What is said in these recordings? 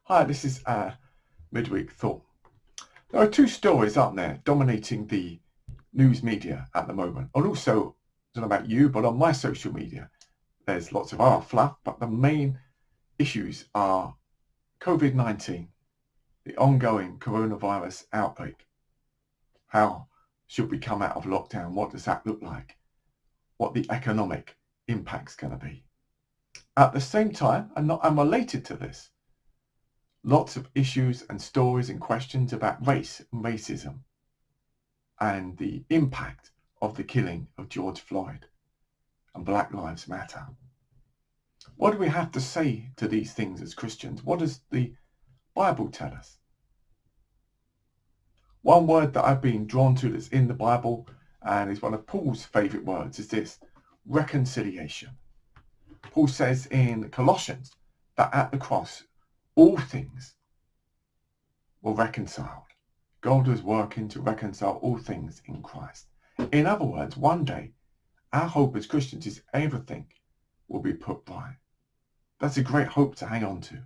Hi, this is Midweek Thought. There are two stories up there dominating the news media at the moment. And also, I don't know about you, but on my social media, there's lots of other fluff, but the main issues are COVID-19, the ongoing coronavirus outbreak. How should we come out of lockdown? What does that look like? What the economic impact's going to be. At the same time, and not unrelated to this, lots of issues and stories and questions about race and racism and the impact of the killing of George Floyd and Black Lives Matter. What do we have to say to these things as Christians? What does the Bible tell us? One word that I've been drawn to that's in the Bible and is one of Paul's favourite words is this: reconciliation. Paul says in Colossians that at the cross all things were reconciled. God was working to reconcile all things in Christ. In other words, one day, our hope as Christians is everything will be put right. That's a great hope to hang on to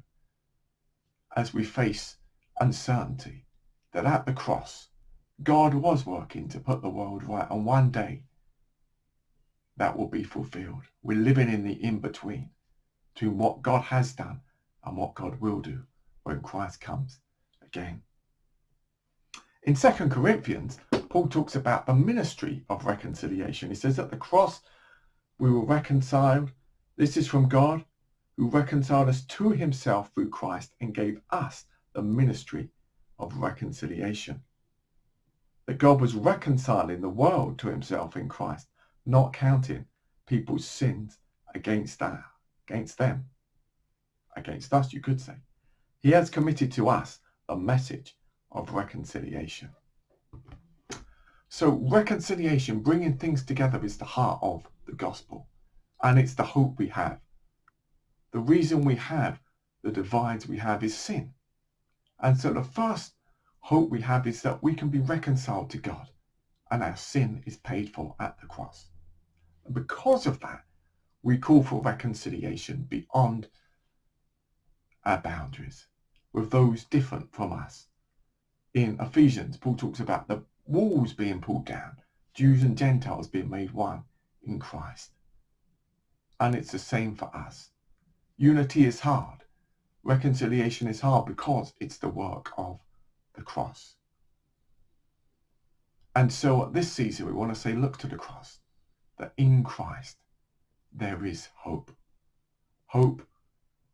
as we face uncertainty, that at the cross, God was working to put the world right, and one day that will be fulfilled. We're living in the in-between between what God has done and what God will do when Christ comes again. In 2 Corinthians, Paul talks about the ministry of reconciliation. He says at the cross we were reconciled. This is from God, who reconciled us to himself through Christ and gave us the ministry of reconciliation. That God was reconciling the world to himself in Christ, not counting people's sins against them, against us, you could say. He has committed to us a message of reconciliation. So reconciliation, bringing things together, is the heart of the gospel, and it's the hope we have. The reason we have the divides we have is sin. And so the first hope we have is that we can be reconciled to God, and our sin is paid for at the cross. And because of that, we call for reconciliation beyond our boundaries with those different from us. In Ephesians, Paul talks about the walls being pulled down, Jews and Gentiles being made one in Christ. And it's the same for us. Unity is hard. Reconciliation is hard because it's the work of the cross. And so at this season, we want to say, look to the cross, that in Christ there is hope. Hope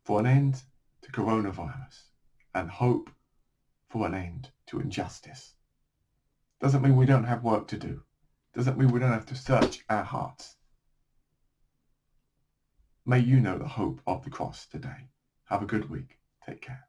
for an end to coronavirus, and hope for an end to injustice. Doesn't mean we don't have work to do. Doesn't mean we don't have to search our hearts. May you know the hope of the cross today. Have a good week. Take care.